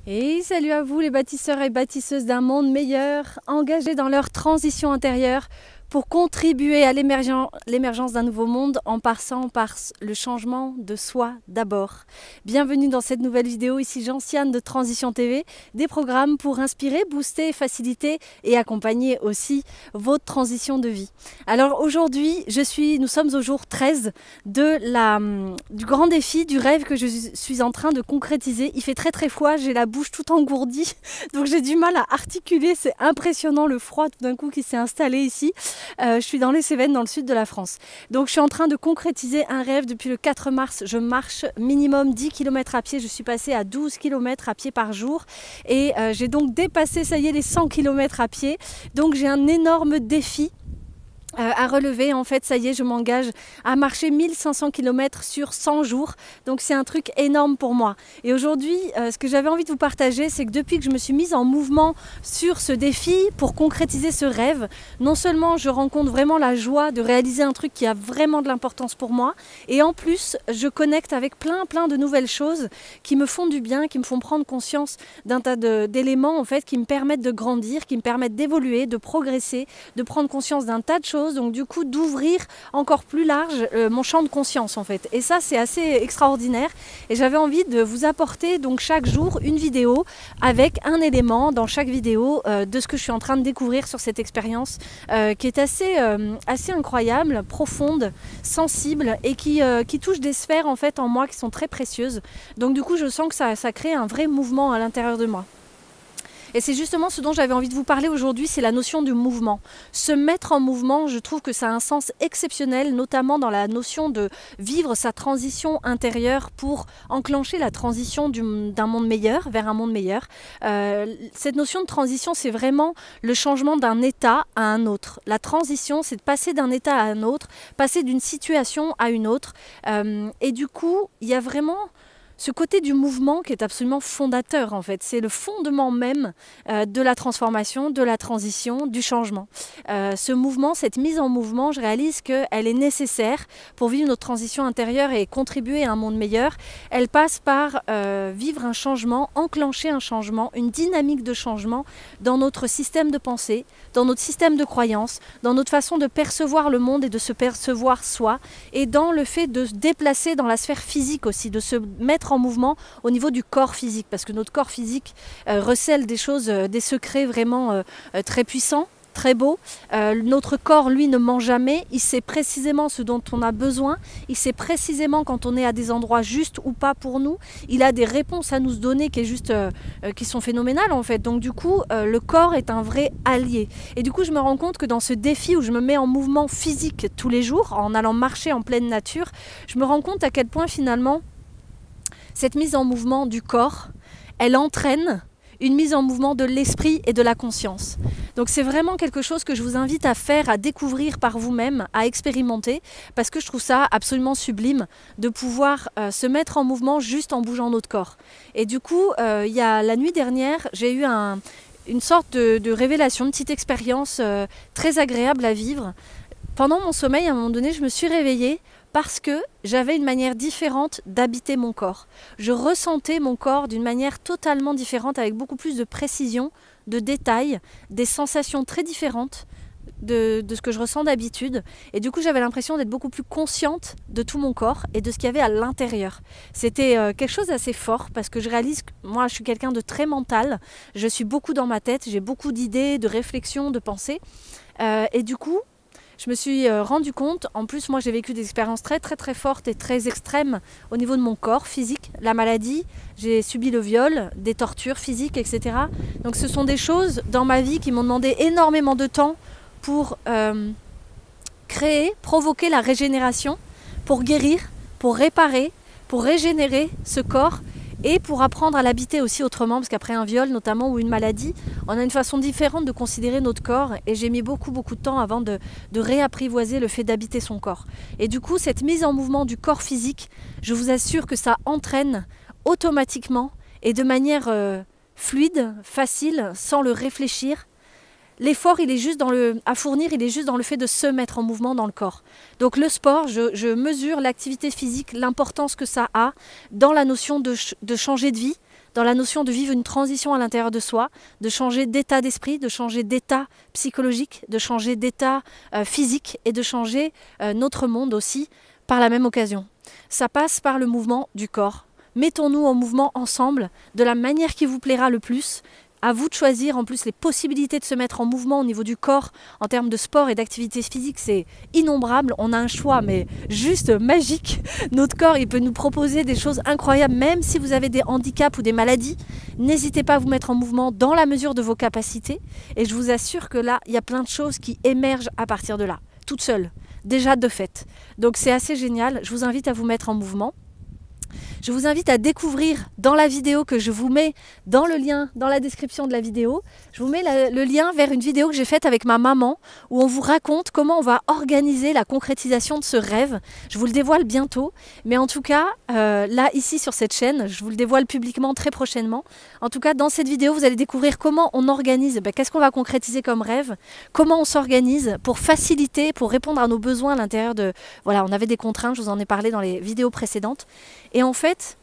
Et salut à vous les bâtisseurs et bâtisseuses d'un monde meilleur, engagés dans leur transition intérieure pour contribuer à l'émergence d'un nouveau monde en passant par le changement de soi d'abord. Bienvenue dans cette nouvelle vidéo, ici Gentiane de Transition TV, des programmes pour inspirer, booster, faciliter et accompagner aussi votre transition de vie. Alors aujourd'hui, nous sommes au jour 13 du grand défi, du rêve que je suis en train de concrétiser. Il fait très froid, j'ai la bouche tout engourdie, donc j'ai du mal à articuler, c'est impressionnant le froid tout d'un coup qui s'est installé ici. Je suis dans les Cévennes, dans le sud de la France. Donc je suis en train de concrétiser un rêve. Depuis le 4 mars, je marche minimum 10 km à pied. Je suis passée à 12 km à pied par jour. Et j'ai donc dépassé, ça y est, les 100 km à pied. Donc j'ai un énorme défi à relever. En fait, ça y est, je m'engage à marcher 1500 km sur 100 jours. Donc c'est un truc énorme pour moi. Et aujourd'hui, ce que j'avais envie de vous partager, c'est que depuis que je me suis mise en mouvement sur ce défi pour concrétiser ce rêve, non seulement je rencontre vraiment la joie de réaliser un truc qui a vraiment de l'importance pour moi, et en plus, je connecte avec plein de nouvelles choses qui me font du bien, qui me font prendre conscience d'un tas d'éléments en fait, qui me permettent de grandir, qui me permettent d'évoluer, de progresser, de prendre conscience d'un tas de choses. Donc du coup d'ouvrir encore plus large mon champ de conscience en fait, et ça c'est assez extraordinaire. Et j'avais envie de vous apporter donc chaque jour une vidéo avec un élément dans chaque vidéo de ce que je suis en train de découvrir sur cette expérience qui est assez incroyable, profonde, sensible et qui touche des sphères en fait en moi qui sont très précieuses. Donc du coup je sens que ça crée un vrai mouvement à l'intérieur de moi. Et c'est justement ce dont j'avais envie de vous parler aujourd'hui, c'est la notion du mouvement. Se mettre en mouvement, je trouve que ça a un sens exceptionnel, notamment dans la notion de vivre sa transition intérieure pour enclencher la transition d'un monde meilleur vers un monde meilleur. Cette notion de transition, c'est vraiment le changement d'un état à un autre. La transition, c'est de passer d'un état à un autre, passer d'une situation à une autre. Et du coup, il y a vraiment ce côté du mouvement qui est absolument fondateur en fait, c'est le fondement même de la transformation, de la transition, du changement. Ce mouvement, cette mise en mouvement, je réalise qu'elle est nécessaire pour vivre notre transition intérieure et contribuer à un monde meilleur. Elle passe par vivre un changement, enclencher un changement, une dynamique de changement dans notre système de pensée, dans notre système de croyance, dans notre façon de percevoir le monde et de se percevoir soi, et dans le fait de se déplacer dans la sphère physique aussi, de se mettre en mouvement au niveau du corps physique, parce que notre corps physique recèle des choses, des secrets vraiment très puissants, très beaux. Notre corps, lui, ne ment jamais, il sait précisément ce dont on a besoin, il sait précisément quand on est à des endroits justes ou pas pour nous, il a des réponses à nous donner qui sont phénoménales en fait. Donc du coup, le corps est un vrai allié. Et du coup, je me rends compte que dans ce défi où je me mets en mouvement physique tous les jours, en allant marcher en pleine nature, je me rends compte à quel point finalement cette mise en mouvement du corps, elle entraîne une mise en mouvement de l'esprit et de la conscience. Donc c'est vraiment quelque chose que je vous invite à faire, à découvrir par vous-même, à expérimenter, parce que je trouve ça absolument sublime de pouvoir se mettre en mouvement juste en bougeant notre corps. Et du coup, la nuit dernière, j'ai eu une sorte de révélation, une petite expérience très agréable à vivre. Pendant mon sommeil, à un moment donné, je me suis réveillée parce que j'avais une manière différente d'habiter mon corps. Je ressentais mon corps d'une manière totalement différente, avec beaucoup plus de précision, de détails, des sensations très différentes de ce que je ressens d'habitude. Et du coup, j'avais l'impression d'être beaucoup plus consciente de tout mon corps et de ce qu'il y avait à l'intérieur. C'était quelque chose d'assez fort, parce que je réalise que moi, je suis quelqu'un de très mental. Je suis beaucoup dans ma tête, j'ai beaucoup d'idées, de réflexions, de pensées. Et du coup, je me suis rendu compte, en plus moi j'ai vécu des expériences très fortes et très extrêmes au niveau de mon corps physique, la maladie, j'ai subi le viol, des tortures physiques, etc. Donc ce sont des choses dans ma vie qui m'ont demandé énormément de temps pour provoquer la régénération, pour guérir, pour réparer, pour régénérer ce corps, et pour apprendre à l'habiter aussi autrement, parce qu'après un viol notamment ou une maladie, on a une façon différente de considérer notre corps, et j'ai mis beaucoup de temps avant de réapprivoiser le fait d'habiter son corps. Et du coup, cette mise en mouvement du corps physique, je vous assure que ça entraîne automatiquement et de manière fluide, facile, sans le réfléchir. L'effort, il est juste à fournir, il est juste dans le fait de se mettre en mouvement dans le corps. Donc le sport, je mesure l'activité physique, l'importance que ça a dans la notion de changer de vie, dans la notion de vivre une transition à l'intérieur de soi, de changer d'état d'esprit, de changer d'état psychologique, de changer d'état physique et de changer notre monde aussi par la même occasion. Ça passe par le mouvement du corps. Mettons-nous en mouvement ensemble de la manière qui vous plaira le plus. À vous de choisir. En plus, les possibilités de se mettre en mouvement au niveau du corps, en termes de sport et d'activité physique, c'est innombrable. On a un choix, mais juste magique. Notre corps, il peut nous proposer des choses incroyables, même si vous avez des handicaps ou des maladies. N'hésitez pas à vous mettre en mouvement dans la mesure de vos capacités. Et je vous assure que là, il y a plein de choses qui émergent à partir de là, toutes seules, déjà de fait. Donc c'est assez génial. Je vous invite à vous mettre en mouvement. Je vous invite à découvrir dans la vidéo que je vous mets dans le lien, dans la description de la vidéo, je vous mets le lien vers une vidéo que j'ai faite avec ma maman où on vous raconte comment on va organiser la concrétisation de ce rêve. Je vous le dévoile bientôt, mais en tout cas, là, ici sur cette chaîne, je vous le dévoile publiquement très prochainement. En tout cas, dans cette vidéo, vous allez découvrir comment on organise, qu'est-ce qu'on va concrétiser comme rêve, comment on s'organise pour faciliter, pour répondre à nos besoins à l'intérieur de... Voilà, on avait des contraintes, je vous en ai parlé dans les vidéos précédentes. Et en fait,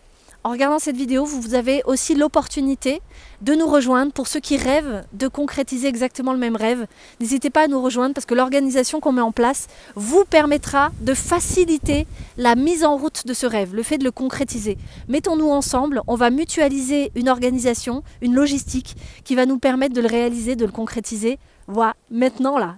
en regardant cette vidéo, vous avez aussi l'opportunité de nous rejoindre pour ceux qui rêvent de concrétiser exactement le même rêve. N'hésitez pas à nous rejoindre parce que l'organisation qu'on met en place vous permettra de faciliter la mise en route de ce rêve, le fait de le concrétiser. Mettons-nous ensemble, on va mutualiser une organisation, une logistique qui va nous permettre de le réaliser, de le concrétiser. Voilà, maintenant là,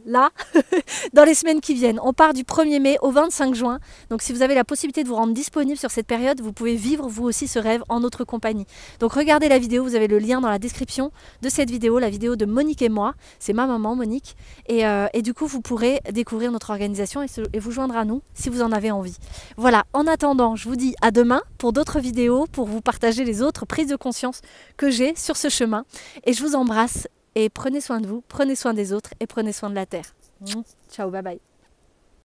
dans les semaines qui viennent. On part du 1er mai au 25 juin. Donc si vous avez la possibilité de vous rendre disponible sur cette période, vous pouvez vivre vous aussi ce rêve en notre compagnie. Donc regardez la vidéo, vous avez le lien dans la description de cette vidéo, la vidéo de Monique et moi. C'est ma maman Monique. Et du coup, vous pourrez découvrir notre organisation et vous joindre à nous si vous en avez envie. Voilà, en attendant, je vous dis à demain pour d'autres vidéos, pour vous partager les autres prises de conscience que j'ai sur ce chemin. Et je vous embrasse. Et prenez soin de vous, prenez soin des autres et prenez soin de la terre. Ciao, bye bye.